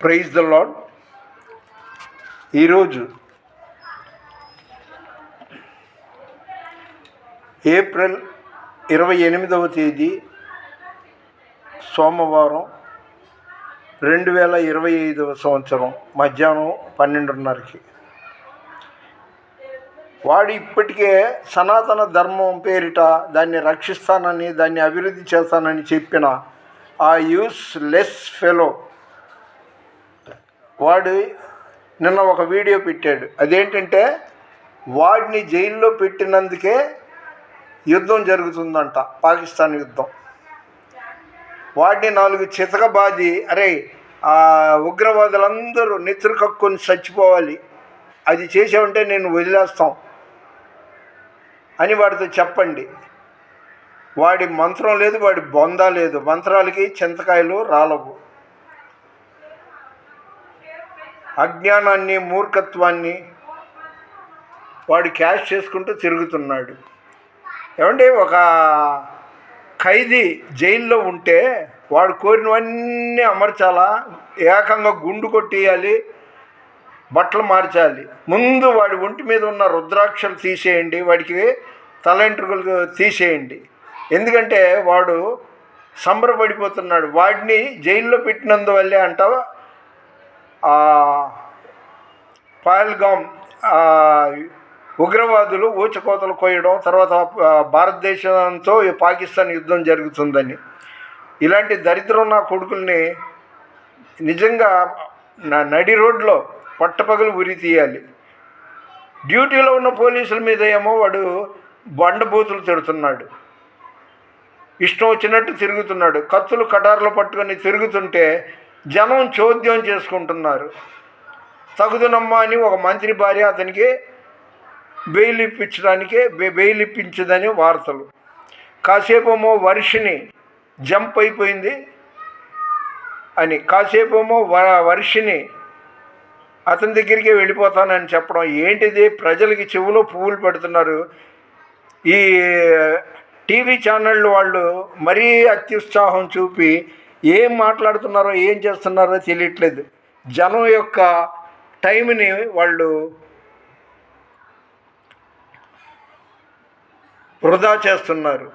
Praise the Lord. ఈరోజు April 28వ తేదీ సోమవారం 2025వ సంవత్సరం మధ్యాహ్నం 12:30కి వాడు ఇప్పటికే సనాతన ధర్మం పేరిట దాన్ని రక్షిస్తానని, దాన్ని అభివృద్ధి చేస్తానని చెప్పిన ఆ యూస్లెస్ ఫెలో వాడు నిన్న ఒక వీడియో పెట్టాడు. అదేంటంటే వాడిని జైల్లో పెట్టినందుకే యుద్ధం జరుగుతుందంట, పాకిస్తాన్ యుద్ధం. వాడిని 4 చితకబాది, అరే ఆ ఉగ్రవాదులందరూ నెత్తురు కక్కుని చచ్చిపోవాలి, అది చేసావంటే నేను వదిలేస్తాం అని వాడితో చెప్పండి. వాడి మంత్రం లేదు, వాడి బొంద లేదు, మంత్రాలకి చింతకాయలు రాలవు. అజ్ఞానాన్ని, మూర్ఖత్వాన్ని వాడు క్యాష్ చేసుకుంటూ తిరుగుతున్నాడు. ఏమంటే ఒక ఖైదీ జైల్లో ఉంటే వాడు కోరినవన్నీ అమర్చాలా, ఏకంగా గుండు కొట్టేయాలి, బట్టలు మార్చాలి. ముందు వాడి ఒంటి మీద ఉన్న రుద్రాక్షలు తీసేయండి, వాడికి తలెంట్రుకలు తీసేయండి. ఎందుకంటే వాడు సంబరపడిపోతున్నాడు. వాడిని జైల్లో పెట్టినందువల్లే అంటావా పహల్గామ్ ఉగ్రవాదులు ఊచకోతలు కోయడం, తర్వాత భారతదేశంతో పాకిస్తాన్ యుద్ధం జరుగుతుందని. ఇలాంటి దరిద్రం నా కొడుకుల్ని నిజంగా నడి రోడ్లో పట్టపగలు ఉరి తీయాలి. డ్యూటీలో ఉన్న పోలీసుల మీద ఏమో వాడు బండబూతులు తిడుతున్నాడు, ఇష్టం వచ్చినట్టు తిరుగుతున్నాడు. కత్తులు కటార్లు పట్టుకొని తిరుగుతుంటే జనం చోద్యం చేసుకుంటున్నారు. తగుదనమ్మా అని ఒక మంత్రి భార్య అతనికి బెయిల్ ఇప్పించదని వార్తలు. కాసేపేమో వర్షిని జంప్ అయిపోయింది అని, కాసేపేమో వర్షిని అతని దగ్గరికి వెళ్ళిపోతానని చెప్పడం. ఏంటిది? ప్రజలకి చెవులో పువ్వులు పెడుతున్నారు. ఈ టీవీ ఛానళ్ళు వాళ్ళు మరీ అత్యుత్సాహం చూపి ఏం మాట్లాడుతున్నారో ఏం చేస్తున్నారో తెలియట్లేదు. జనం యొక్క టైంని వాళ్ళు వృధా చేస్తున్నారు.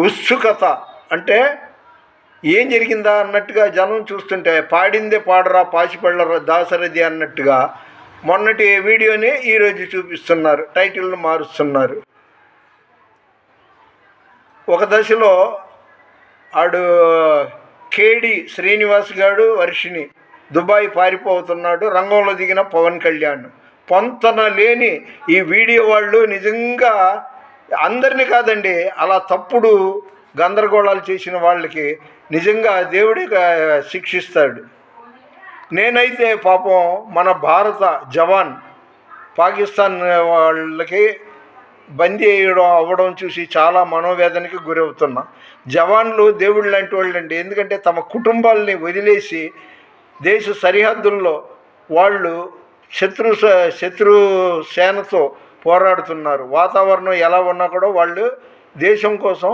ఉత్సుకత అంటే ఏం జరిగిందా అన్నట్టుగా జనం చూస్తుంటే, పాడిందే పాడరా పాచిపళ్ళరా దాసరథి అన్నట్టుగా మొన్నటి వీడియోని ఈరోజు చూపిస్తున్నారు, టైటిల్ను మారుస్తున్నారు. ఒక దశలో ఆడు కేడి శ్రీనివాస్ గారు వర్షిని దుబాయ్ పారిపోతున్నాడు, రంగంలో దిగిన పవన్ కళ్యాణ్. పొంతన లేని ఈ వీడియో వాళ్ళు నిజంగా అందరినీ కాదండి, అలా తప్పుడు గందరగోళాలు చేసిన వాళ్ళకి నిజంగా దేవుడే శిక్షిస్తాడు. నేనైతే పాపం మన భారత జవాన్ పాకిస్తాన్ వాళ్ళకి బందీ అవ్వడం చూసి చాలా మనోవేదనకి గురవుతున్నా. జవాన్లు దేవుళ్ళు లాంటి వాళ్ళండి. ఎందుకంటే తమ కుటుంబాలని వదిలేసి దేశ సరిహద్దుల్లో వాళ్ళు శత్రు సేనతో పోరాడుతున్నారు. వాతావరణం ఎలా ఉన్నా కూడా వాళ్ళు దేశం కోసం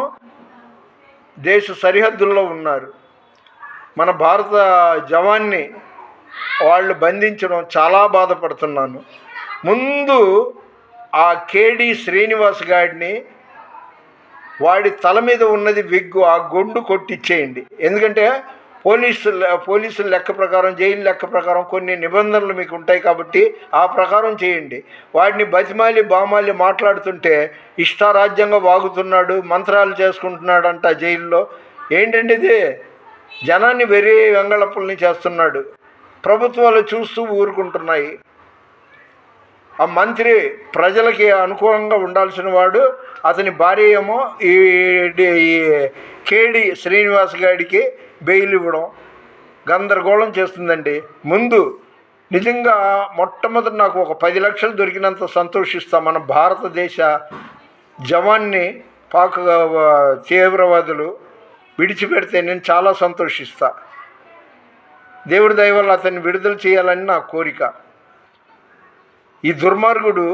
దేశ సరిహద్దుల్లో ఉన్నారు. మన భారత జవాన్ని వాళ్ళు బంధించడం చాలా బాధపడుతున్నాను. ముందు ఆ కేడి శ్రీనివాస్ గారిని వాడి తల మీద ఉన్నది విగ్గు, ఆ గొండు కొట్టిచ్చేయండి. ఎందుకంటే పోలీసుల లెక్క ప్రకారం, జైలు లెక్క ప్రకారం కొన్ని నిబంధనలు మీకు ఉంటాయి కాబట్టి ఆ ప్రకారం చేయండి. వాడిని బతిమాలి బామాలి మాట్లాడుతుంటే ఇష్టారాజ్యంగా వాగుతున్నాడు, మంత్రాలు చేసుకుంటున్నాడంట జైల్లో. ఏంటంటే ఇది జనాన్ని వెరీ వెంగళప్పుల్ని చేస్తున్నాడు. ప్రభుత్వాలు చూస్తూ ఊరుకుంటున్నాయి. ఆ మంత్రి ప్రజలకి అనుకూలంగా ఉండాల్సిన వాడు, అతని భార్య ఏమో ఈ కేడి శ్రీనివాస్ గారికి బెయిల్ ఇవ్వడం గందరగోళం చేస్తుందండి. ముందు నిజంగా మొట్టమొదటి నాకు ఒక 10 లక్షలు దొరికినంత సంతోషిస్తా. మన భారతదేశ జవాన్ని తీవ్రవాదులు విడిచిపెడితే నేను చాలా సంతోషిస్తా. దేవుడి దయ వల్ల అతన్ని విడుదల చేయాలని నా కోరిక. ఈ దుర్మార్గుడు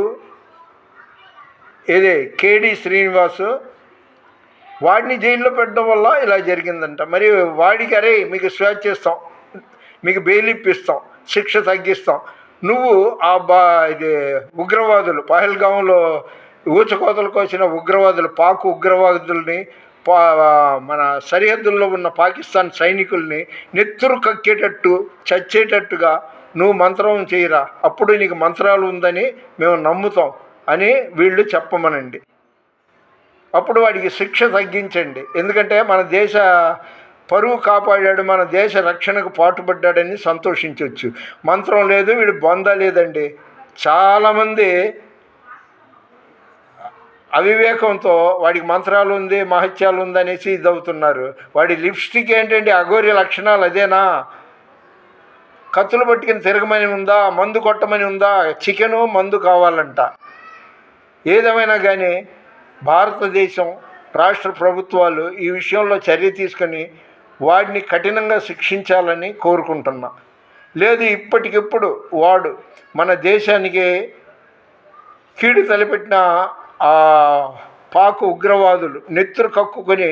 కేడి శ్రీనివాసు వాడిని జైల్లో పెట్టడం వల్ల ఇలా జరిగిందంట. మరి వాడికి అరే మీకు స్వేచ్ఛ ఇస్తాం, మీకు బెయిల్ ఇప్పిస్తాం, శిక్ష తగ్గిస్తాం, నువ్వు ఇది ఉగ్రవాదులు పహల్గాంలో ఊచకోతలకు వచ్చిన ఉగ్రవాదులు పాక్ ఉగ్రవాదుల్ని మన సరిహద్దుల్లో ఉన్న పాకిస్తాన్ సైనికుల్ని నెత్తురు కక్కేటట్టు చచ్చేటట్టుగా నువ్వు మంత్రం చేయరా, అప్పుడు నీకు మంత్రాలు ఉందని మేము నమ్ముతాం అని వీళ్ళు చెప్పమనండి. అప్పుడు వాడికి శిక్ష తగ్గించండి. ఎందుకంటే మన దేశ పరువు కాపాడాడు, మన దేశ రక్షణకు పాటుపడ్డాడని సంతోషించవచ్చు. మంత్రం లేదు, వీడు బొంద లేదండి. చాలామంది అవివేకంతో వాడికి మంత్రాలు ఉంది, మహత్యాలు ఉందనేసి ఇదవుతున్నారు. వాడి లిప్స్టిక్ ఏంటండి, అఘోరి లక్షణాలు అదేనా? కత్తులు పట్టుకుని తిరగమని ఉందా, మందు కొట్టమని ఉందా? చికెను మందు కావాలంట. ఏదేమైనా కానీ భారతదేశం రాష్ట్ర ప్రభుత్వాలు ఈ విషయంలో చర్య తీసుకొని వాడిని కఠినంగా శిక్షించాలని కోరుకుంటున్నా. లేదు ఇప్పటికిప్పుడు వాడు మన దేశానికి కీడు తలపెట్టిన ఆ పాక్ ఉగ్రవాదులు నెత్తురు కక్కుకొని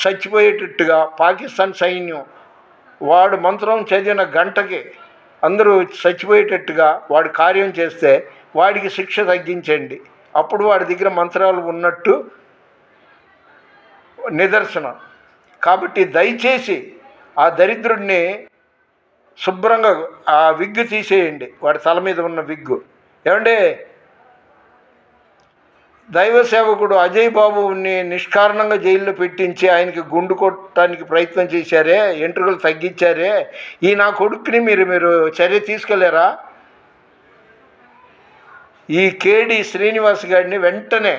చచ్చిపోయేటట్టుగా పాకిస్తాన్ సైన్యం వాడు మంత్రం చదివిన గంటకి అందరూ చచ్చిపోయేటట్టుగా వాడు కార్యం చేస్తే వాడికి శిక్ష తగ్గించండి. అప్పుడు వాడి దగ్గర మంత్రాలు ఉన్నట్టు నిదర్శనం. కాబట్టి దయచేసి ఆ దరిద్రుడిని శుభ్రంగా ఆ విగ్గు తీసేయండి, వాడి తల మీద ఉన్న విగ్గు. ఏమంటే దైవ సేవకుడు అజయ్ బాబుని నిష్కారణంగా జైల్లో పెట్టించి ఆయనకి గుండు కొట్టడానికి ప్రయత్నం చేశారే, ఎంట్రుకలు తగ్గించారే, ఈ నా కొడుకుని మీరు చర్య తీసుకెళ్ళారా? ఈ కేడి శ్రీనివాస్ గారిని వెంటనే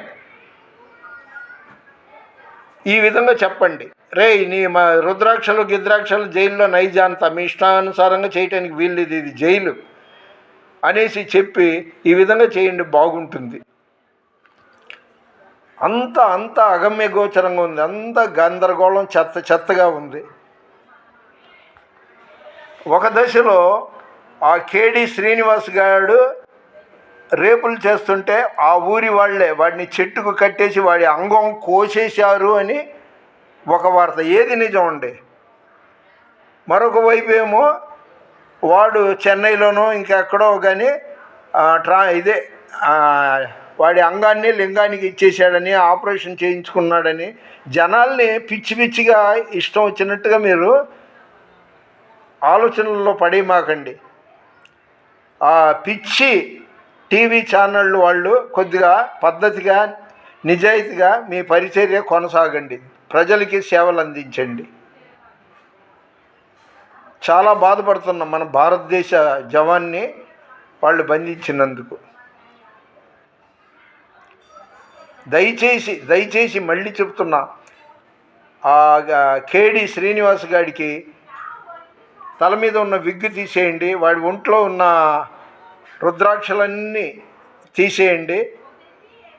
ఈ విధంగా చెప్పండి, రే నీ మా రుద్రాక్షలు గిద్రాక్షలు జైల్లో నైజాంతా మీ ఇష్టానుసారంగా చేయటానికి వీల్లేదు, ఇది జైలు అనేసి చెప్పి ఈ విధంగా చేయండి, బాగుంటుంది. అంత అగమ్య గోచరంగా ఉంది, అంత గందరగోళం చెత్తగా ఉంది. ఒక దశలో ఆ కేడి శ్రీనివాస్ గారు రేపులు చేస్తుంటే ఆ ఊరి వాళ్ళే వాడిని చెట్టుకు కట్టేసి వాడి అంగం కోసేశారు అని ఒక వార్త. ఏది నిజం అండి? మరొక వైపు ఏమో వాడు చెన్నైలోనో ఇంకెక్కడో కానీ వాడి అంగాన్ని లింగానికి ఇచ్చేసాడని, ఆపరేషన్ చేయించుకున్నాడని జనాల్ని పిచ్చిగా ఇష్టం వచ్చినట్టుగా మీరు ఆలోచనల్లో పడేమాకండి. ఆ పిచ్చి టీవీ ఛానళ్ళు వాళ్ళు కొద్దిగా పద్ధతిగా నిజాయితీగా మీ పరిచర్య కొనసాగండి, ప్రజలకి సేవలు అందించండి. చాలా బాధపడుతున్నాం మన భారతదేశ జవాన్ని వాళ్ళు బంధించినందుకు. దయచేసి మళ్ళీ చెప్తున్నా, ఆ కేడి శ్రీనివాస్ గారికి తల మీద ఉన్న విగ్గు తీసేయండి, వాడి ఒంట్లో ఉన్న రుద్రాక్షలన్నీ తీసేయండి,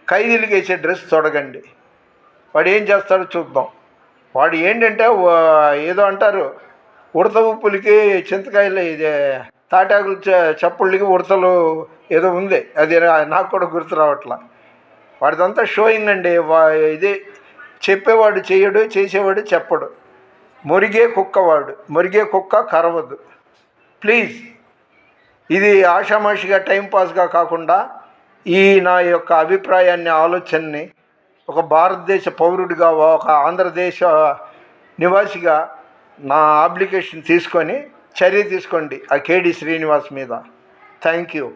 ఖైదీలకు వేసే డ్రెస్ తొడగండి. వాడు ఏం చేస్తాడో చూద్దాం. వాడు ఏంటంటే ఏదో అంటారు, ఉడత ఉప్పులకి చింతకాయలు ఇదే తాటాకులు చప్పుళ్ళకి ఉడతలు ఏదో ఉంది, అది నాకు కూడా గుర్తు రావట్లా. వాడిదంతా షోయింగ్ అండి. ఇదే చెప్పేవాడు చేయడు, చేసేవాడు చెప్పడు. మురిగే కుక్క కరవదు. ప్లీజ్ ఇది ఆషామాషిగా టైంపాస్గా కాకుండా ఈ నా యొక్క అభిప్రాయాన్ని, ఆలోచనని ఒక భారతదేశ పౌరుడిగా, ఒక ఆంధ్రదేశ నివాసిగా నా అప్లికేషన్ తీసుకొని చర్య తీసుకోండి ఆ కేడి శ్రీనివాస్ మీద. Thank you.